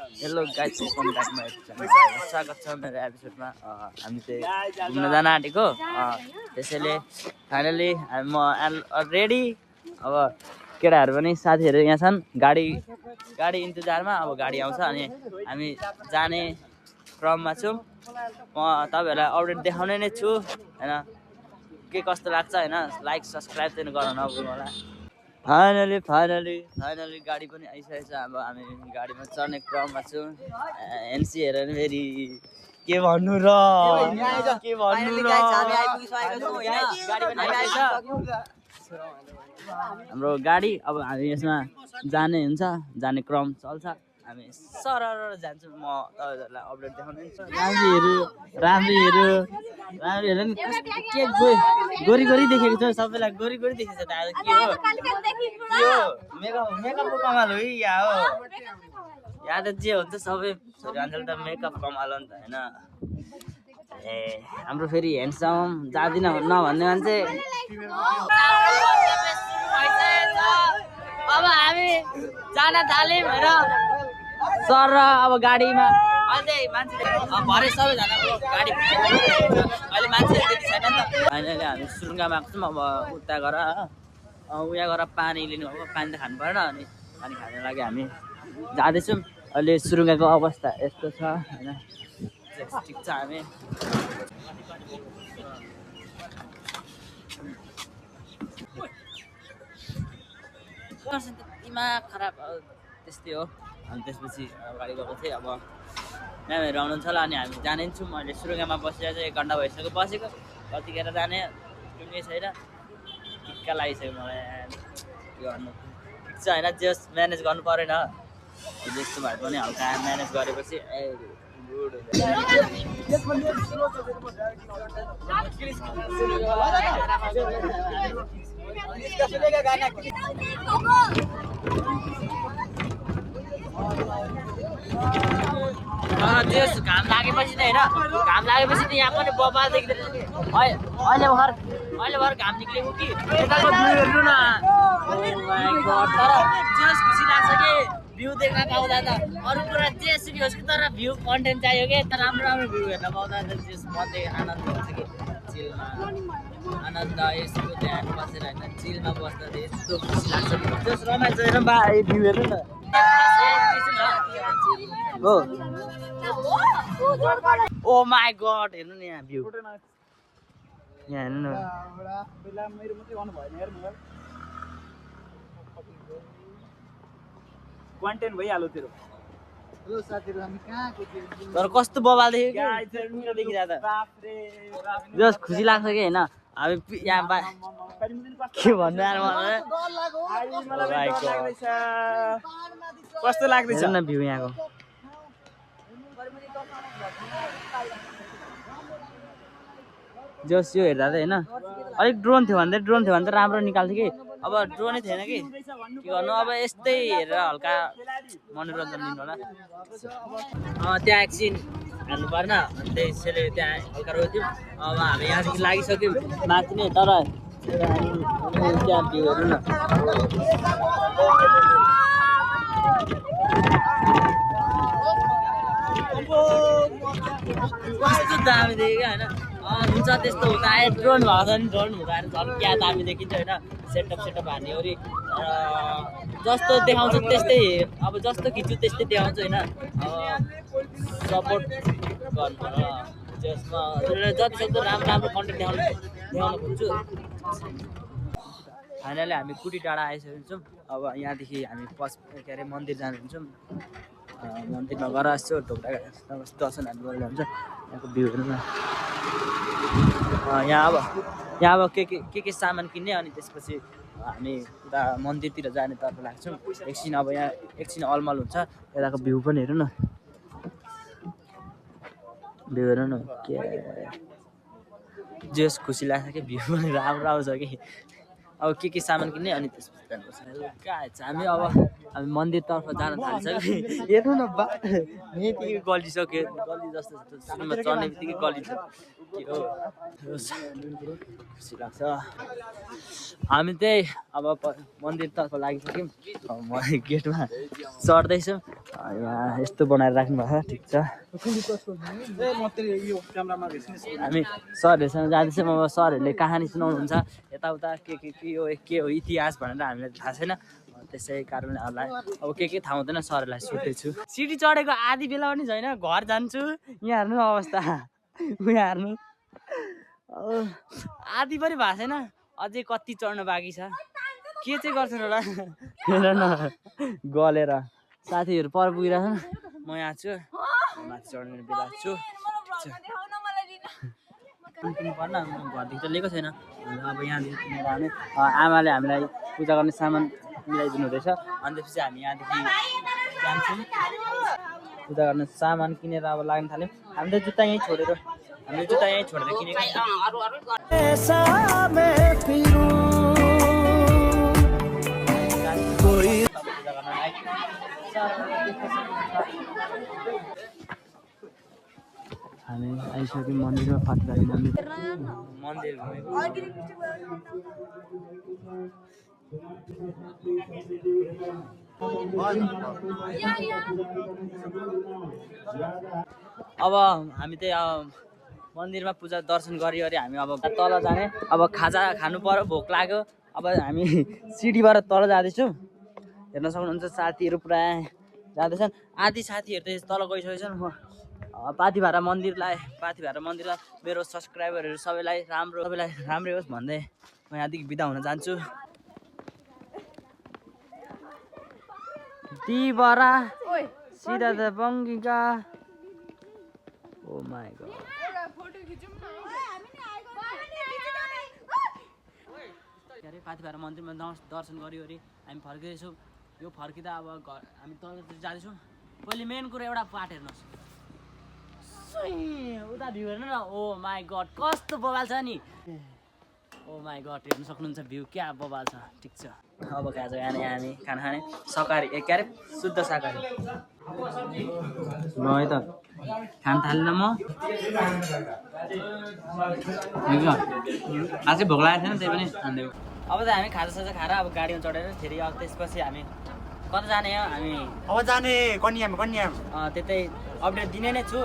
hello guys welcome back my channel स्वागत छ मेरो एपिसोडमा हामी चाहिँ घुम्न जान आँटेको त्यसैले फाइनली म रेडी अब केटाहरू पनि साथीहरू यहाँ छन् गाडी इन्तजारमा अब गाडी आउँछ अनि हामी जाने क्रममा छौँ म तपाईहरुलाई अपडेट देखाउने नै छु हैन के कस्तो लाग्छ हैन लाइक सब्स्क्राइब चाहिँ गर्न नभुल्नु होला फाइनली गाडी पनि आइसकेको छ अब हामी गाडीमा चढ्ने क्रममा छौँ एनसी हेरेर फेरि के भन्नु र हाम्रो गाडी अब हामी यसमा जाने क्रम चल्छ हामी सरर जान्छौँ म तपाईहरुलाई अपडेट देखाउने राम्रीहरू नि के गोरी देखेको छ सबैलाई गोरी देखेको छ त आज के हो मेकअपको कमाल हो या हो यहाँ त जे हुन्छ सबै छोरीमान्छेले त मेकअप कमाल हो नि त हैन ए हाम्रो फेरि ह्यान्डसम जादिन नभन्ने मान्छे अब हामी जान थाल्यौँ हेर सर अब गाडीमा अहिले मान्छे भरे सबैजनाको गाडी अहिले मान्छे त्यति छैन नि त फाइनली हामी सुरुङामा आएको छौँ अब उता गएर पानी लिनु अब पानी त खानु परेन अनि पानी खानु लागि हामी जाँदैछौँ अहिले सुरुङाको अवस्था यस्तो छ हैन ठिक छ हामी दिमाग खराब त्यस्तै हो अनि त्यसपछि गाडी गएको थिएँ अब म्यामहरू आउनुहुन्छ होला अनि हामी जाने छौँ अहिले सुरुङामा बसेर चाहिँ 1 घन्टा भइसक्यो बसेको कतिखेर जाने कुनै छैन टिक्का लागिसक्यो मलाई के गर्नु ठिक छ हैन जस्ट म्यानेज गर्नु परेन जस्तो भए पनि हल्का म्यानेज गरेपछि गुड त्यस घाम लागेपछि त हैन घाम लागेपछि त यहाँ पनि बबाल देख्दैन कि अहिले भर घाम निक्लेको कि यताको भ्यू हेर्नु न ओ माय गॉड तर जस खुसी लाग्छ कि भ्यू देख्न पाउँदा त अरु कुरा जेसुकै होस् कि तर भ्यू कन्टेन्ट चाहियो के तर राम्रो भ्यू हेर्न पाउँदा त जस मते आनन्द हुन्छ कि चिलमा आनन्द यसको त्यहाँ बसेर हैन चिलमा बस्दा त यस्तो खुसी लाग्छ जस रमाइलो हेर्न बा भ्यू हेर्नु न हो ओ माय गॉड हेर्नु न यहाँ भ्यू यहाँ हेर्नु न मेरो मात्रै गर्नु भएन यार मोबाइल कन्टेन्ट भइहाल्यो तेरो हेलो साथीहरु हामी कहाँको थियौ तर कस्तो बबाल देख्यो के देखिरा त जस खुसी लाग्छ के हैन हामी यहाँ के भन्नु यार मलाई कस्तो लाग्दैछ न भ्यू यहाँको जस यो हेर्दा त हैन अलिक ड्रोन थियो भने त राम्रो निकाल्थ्यो कि अब ड्रोनै थिएन कि के गर्नु अब यस्तै हेरेर हल्का मनोरञ्जन लिनु होला त्यहाँ एकछिन हाल्नु पर्न अनि त्यसैले त्यहाँ हल्का रोक्यौँ अब हामी यहाँदेखि लागिसक्यौँ माथि नै तर त्यहाँ भ्यू हेर्नु न कस्तो दामी देख्यो क्या होइन हुन्छ त्यस्तो हुँदा आयो ड्रोन भएको छ नि ड्रोन हुँदा झन् क्या दामी देखिन्छ होइन सेटअप हान्ने अरे जस्तो देखाउँछ त्यस्तै अब जस्तो खिच्छु त्यस्तै देखाउँछ होइन सपोर्ट गर्नु जसमा जतिसक्दो राम्रो कन्टेन्ट देखाउन खोज्छु फाइनली हामी कुटी टाढा आइसकेको छौँ अब यहाँदेखि हामी के अरे मन्दिर जान्छौँ मन्दिरमा गएर यसो ढोका दर्शनहरू गरेर हुन्छ यहाँको भ्यू हेर्नु न यहाँ अब के सामान किन्ने अनि त्यसपछि हामी उता मन्दिरतिर जाने तर्फ लाग्छौँ एकछिन अब यहाँ एकछिन अलमल हुन्छ यताको भ्यू पनि हेर्नु न भ्यू हेर्नु न के जस खुसी लाग्छ कि भ्यू पनि राम्रो आउँछ कि अब के सामान किन्ने अनि त्यसपछि जानुपर्छ हामी अब हामी मन्दिरतर्फ जान थालिसक्यो हेर्नु न बा यतिकै गलिसक्यो गली जस्तो सुरुमा चढ्ने बित्तिकै गलिन्छ के हो खुसी लाग्छ हामी त्यही अब मन्दिरतर्फ लागिसक्यौँ म गेटमा चढ्दैछौँ यहाँ यस्तो बनाएर राख्नु भएको ठिक छ हामी सरहरूसँग जाँदैछौँ अब सरहरूले कहानी सुनाउनुहुन्छ यताउता के हो इतिहास भनेर हामीलाई थाहा छैन त्यसै कारणले अब के थाहा हुँदैन सरहरूलाई सोध्दैछु सिडी चढेको आधी बेला पनि छैन घर जान्छु यहाँ हेर्नु अवस्था यहाँ हेर्नु आधी पनि भएको छैन अझै कति चढ्नु बाँकी छ के चाहिँ गर्छन् होला हेर न गलेर साथीहरू पर पुगिरहेको छ म यहाँ छु माथि चढ्ने बेला छु पर्न घरदेखि त लिएको छैन अब यहाँदेखि किनेर आउने आमाले हामीलाई पूजा गर्ने सामान मिलाइदिनु हुँदैछ अनि त्यसपछि हामी यहाँदेखि जान्छौँ पूजा गर्ने सामान किनेर अब लाग्न थाल्यौँ हामीले जुत्ता यहीँ छोडेर किनेको हामी आइसक्यौँ मन्दिरमा पाथिभरा मन्दिर घुमेको अब हामी त्यही मन्दिरमा पूजा दर्शन गरी हामी अब तल जाने अब खाजा खानु पर्यो भोक लाग्यो अब हामी सिडीबाट तल जाँदैछौँ हेर्न सक्नुहुन्छ साथीहरू पुरा जाँदैछन् आधी साथीहरू त तल गइसकेछन् पाथिभरा मन्दिरलाई मेरो सब्सक्राइबरहरू सबैलाई राम्रै होस् भन्दै म यहाँदेखि बिदा हुन जान्छु दिबरा सिधा त बङ्गिका ओ माय गॉड पाथिभरा मन्दिरमा दर्शन गऱ्यो अरे हामी फर्किँदैछौँ यो फर्किँदा अब घर हामी तल जाँदैछौँ पहिले मेन कुरो एउटा पाठ हेर्नुहोस् उता भ्यू हेर्नु न ओ माई गड कस्तो बबाल छ नि ओ माई गड हेर्नु सक्नुहुन्छ भ्यू क्या बबाल छ ठिक छ अब खाजा खाने हामी खाना खाने शाकाहारी के अरे शुद्ध शाकाहारी ल है त खान थालेन म अझै भोक लागेको थिएन त्यही पनि खाँदैौ अब त हामी खाजासाजा खाएर अब गाडीमा चढेर फेरि अब त्यसपछि हामी कता जाने हो हामी अब जाने कन्याम त्यतै अपडेट दिने नै छु